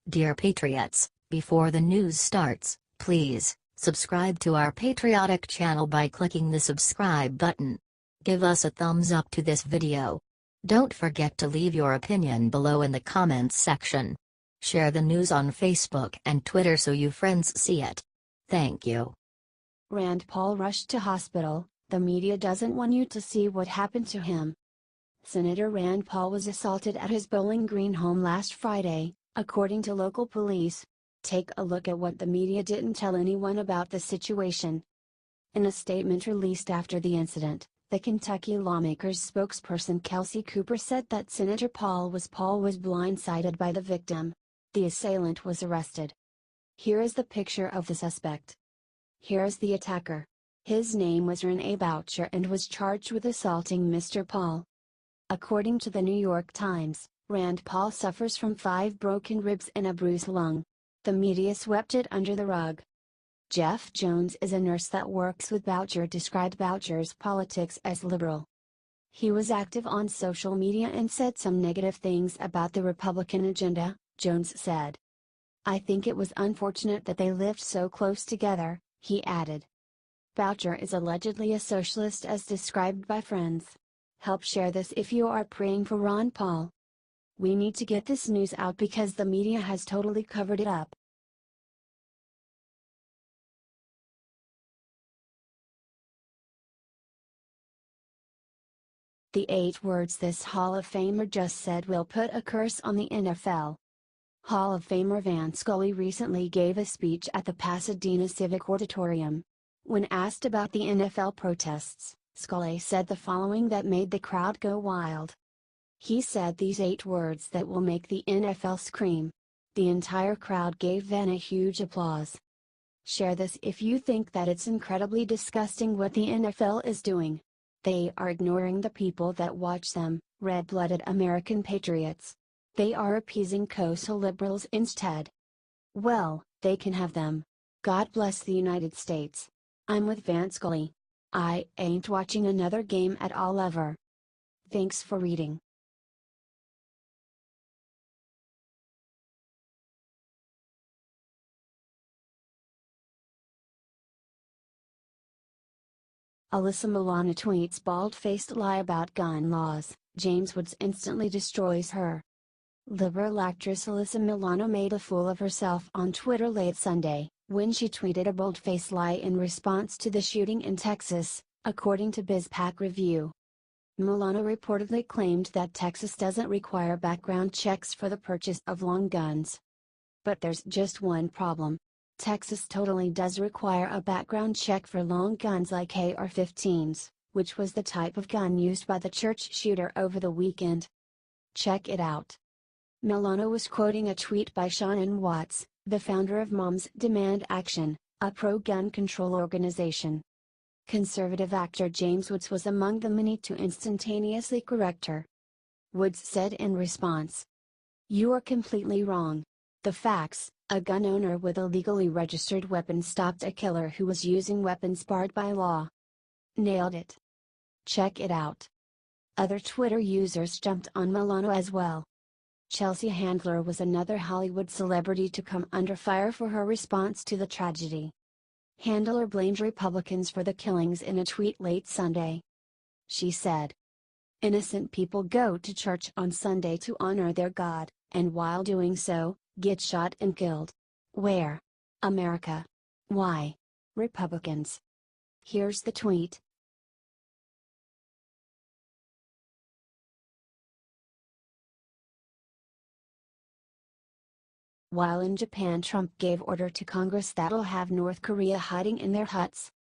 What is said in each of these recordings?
Dear Patriots, before the news starts, please subscribe to our patriotic channel by clicking the subscribe button. Give us a thumbs up to this video. Don't forget to leave your opinion below in the comments section. Share the news on Facebook and Twitter so your friends see it. Thank you. Rand Paul rushed to hospital. The media doesn't want you to see what happened to him. Senator Rand Paul was assaulted at his Bowling Green home last Friday, according to local police. Take a look at what the media didn't tell anyone about the situation. In a statement released after the incident, the Kentucky lawmaker's spokesperson Kelsey Cooper said that Senator Paul was blindsided by the victim. The assailant was arrested. Here is the picture of the suspect. Here is the attacker. His name was Rene Boucher and was charged with assaulting Mr. Paul. According to the New York Times, Rand Paul suffers from 5 broken ribs and a bruised lung. The media swept it under the rug. Jeff Jones is a nurse that works with Boucher, described Boucher's politics as liberal. He was active on social media and said some negative things about the Republican agenda, Jones said. I think it was unfortunate that they lived so close together, he added. Boucher is allegedly a socialist as described by friends. Help share this if you are praying for Ron Paul. We need to get this news out because the media has totally covered it up. The 8 words this Hall of Famer just said will put a curse on the NFL. Hall of Famer Vance Scully recently gave a speech at the Pasadena Civic Auditorium. When asked about the NFL protests, Scully said the following that made the crowd go wild. He said these 8 words that will make the NFL scream. The entire crowd gave Van a huge applause. Share this if you think that it's incredibly disgusting what the NFL is doing. They are ignoring the people that watch them, red-blooded American patriots. They are appeasing coastal liberals instead. Well, they can have them. God bless the United States. I'm with Vance Scully. I ain't watching another game at all ever. Thanks for reading. Alyssa Milano tweets bald-faced lie about gun laws, James Woods instantly destroys her. Liberal actress Alyssa Milano made a fool of herself on Twitter late Sunday, when she tweeted a bold-faced lie in response to the shooting in Texas, according to BizPac Review. Milano reportedly claimed that Texas doesn't require background checks for the purchase of long guns. But there's just one problem. Texas totally does require a background check for long guns like AR-15s, which was the type of gun used by the church shooter over the weekend. Check it out. Milano was quoting a tweet by Shannon Watts, the founder of Moms Demand Action, a pro-gun control organization. Conservative actor James Woods was among the many to instantaneously correct her. Woods said in response, "You are completely wrong. The facts: a gun owner with a legally registered weapon stopped a killer who was using weapons barred by law." Nailed it. Check it out. Other Twitter users jumped on Milano as well. Chelsea Handler was another Hollywood celebrity to come under fire for her response to the tragedy. Handler blamed Republicans for the killings in a tweet late Sunday. She said, "Innocent people go to church on Sunday to honor their God, and while doing so, get shot and killed. Where? America. Why? Republicans." Here's the tweet. While in Japan, Trump gave order to Congress that'll have North Korea hiding in their huts.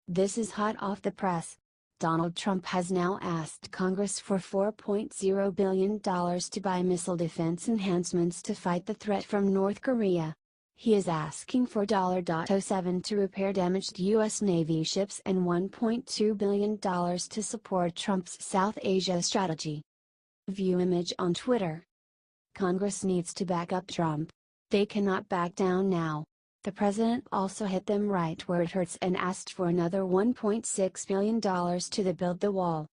This is hot off the press. Donald Trump has now asked Congress for $4.0 billion to buy missile defense enhancements to fight the threat from North Korea. He is asking for $07 to repair damaged U.S. Navy ships and $1.2 billion to support Trump's South Asia strategy. View image on Twitter. Congress needs to back up Trump. They cannot back down now. The president also hit them right where it hurts and asked for another $1.6 billion to build the wall.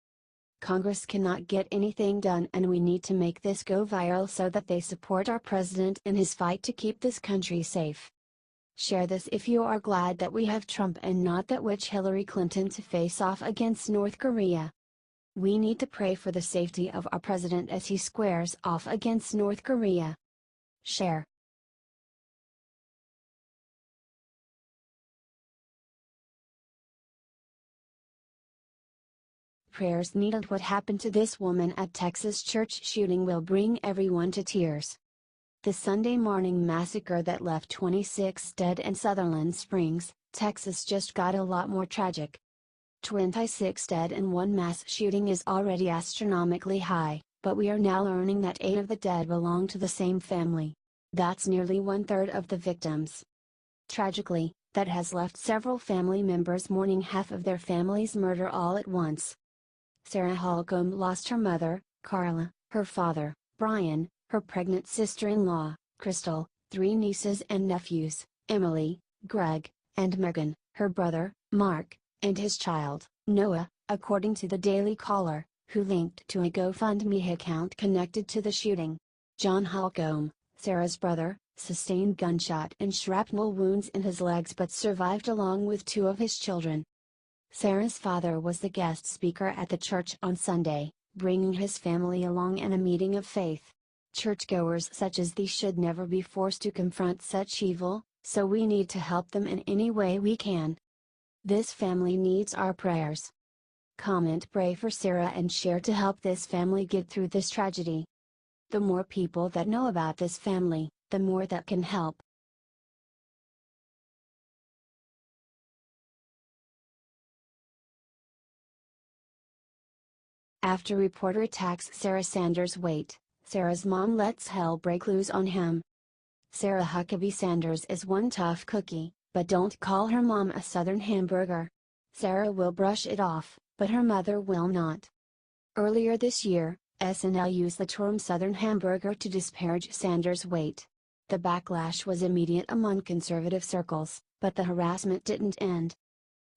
Congress cannot get anything done and we need to make this go viral so that they support our president in his fight to keep this country safe. Share this if you are glad that we have Trump and not that witch Hillary Clinton to face off against North Korea. We need to pray for the safety of our president as he squares off against North Korea. Share. Prayers needed. What happened to this woman at Texas church shooting will bring everyone to tears. The Sunday morning massacre that left 26 dead in Sutherland Springs, Texas just got a lot more tragic. 26 dead in one mass shooting is already astronomically high, but we are now learning that 8 of the dead belong to the same family. That's nearly 1/3 of the victims. Tragically, that has left several family members mourning half of their family's murder all at once. Sarah Holcomb lost her mother, Carla, her father, Brian, her pregnant sister-in-law, Crystal, 3 nieces and nephews, Emily, Greg, and Megan, her brother, Mark, and his child, Noah, according to the Daily Caller, who linked to a GoFundMe account connected to the shooting. John Holcomb, Sarah's brother, sustained gunshot and shrapnel wounds in his legs but survived along with 2 of his children. Sarah's father was the guest speaker at the church on Sunday, bringing his family along in a meeting of faith. Churchgoers such as these should never be forced to confront such evil, so we need to help them in any way we can. This family needs our prayers. Comment pray for Sarah and share to help this family get through this tragedy. The more people that know about this family, the more that can help. After reporter attacks Sarah Sanders' weight, Sarah's mom lets hell break loose on him. Sarah Huckabee Sanders is one tough cookie, but don't call her mom a Southern hamburger. Sarah will brush it off, but her mother will not. Earlier this year, SNL used the term Southern hamburger to disparage Sanders' weight. The backlash was immediate among conservative circles, but the harassment didn't end.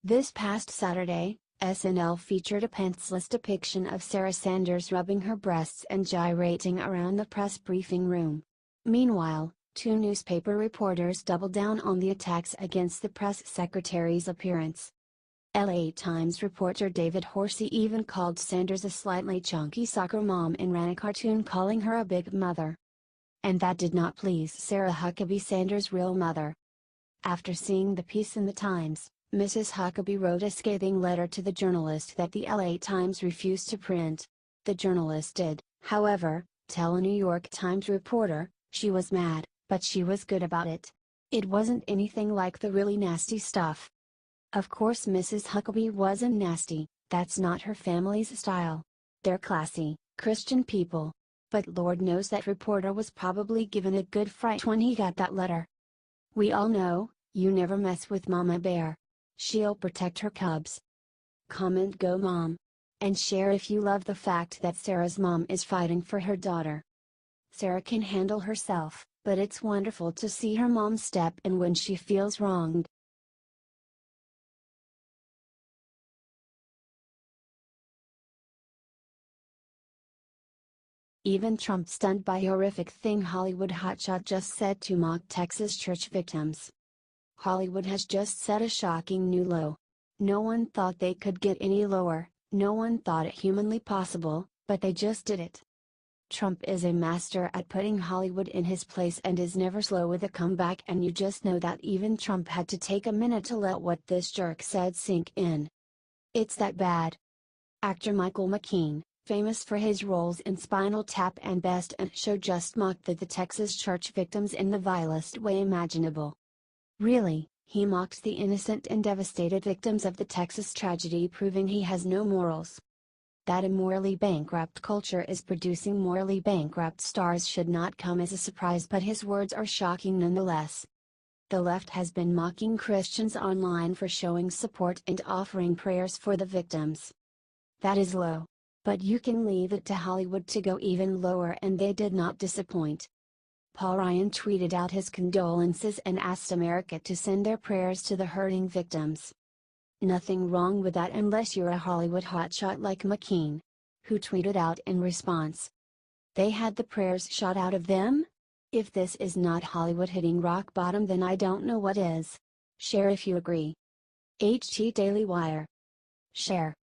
This past Saturday, SNL featured a pantsless depiction of Sarah Sanders rubbing her breasts and gyrating around the press briefing room. Meanwhile, 2 newspaper reporters doubled down on the attacks against the press secretary's appearance. LA Times reporter David Horsey even called Sanders a slightly chunky soccer mom and ran a cartoon calling her a big mother. And that did not please Sarah Huckabee Sanders' real mother. After seeing the piece in the Times, Mrs. Huckabee wrote a scathing letter to the journalist that the LA Times refused to print. The journalist did, however, tell a New York Times reporter, she was mad, but she was good about it. It wasn't anything like the really nasty stuff. Of course Mrs. Huckabee wasn't nasty, that's not her family's style. They're classy, Christian people. But Lord knows that reporter was probably given a good fright when he got that letter. We all know, you never mess with Mama Bear. She'll protect her cubs. Comment go mom. And share if you love the fact that Sarah's mom is fighting for her daughter. Sarah can handle herself, but it's wonderful to see her mom step in when she feels wronged. Even Trump stunned by horrific thing Hollywood hotshot just said to mock Texas church victims. Hollywood has just set a shocking new low. No one thought they could get any lower, no one thought it humanly possible, but they just did it. Trump is a master at putting Hollywood in his place and is never slow with a comeback, and you just know that even Trump had to take a minute to let what this jerk said sink in. It's that bad. Actor Michael McKean, famous for his roles in Spinal Tap and Best in Show, just mocked the Texas church victims in the vilest way imaginable. Really, he mocked the innocent and devastated victims of the Texas tragedy, proving he has no morals. That a morally bankrupt culture is producing morally bankrupt stars should not come as a surprise, but his words are shocking nonetheless. The left has been mocking Christians online for showing support and offering prayers for the victims. That is low. But you can leave it to Hollywood to go even lower, and they did not disappoint. Paul Ryan tweeted out his condolences and asked America to send their prayers to the hurting victims. Nothing wrong with that unless you're a Hollywood hotshot like McKean. who tweeted out in response, "They had the prayers shot out of them? If this is not Hollywood hitting rock bottom, then I don't know what is. Share if you agree." HT Daily Wire. Share.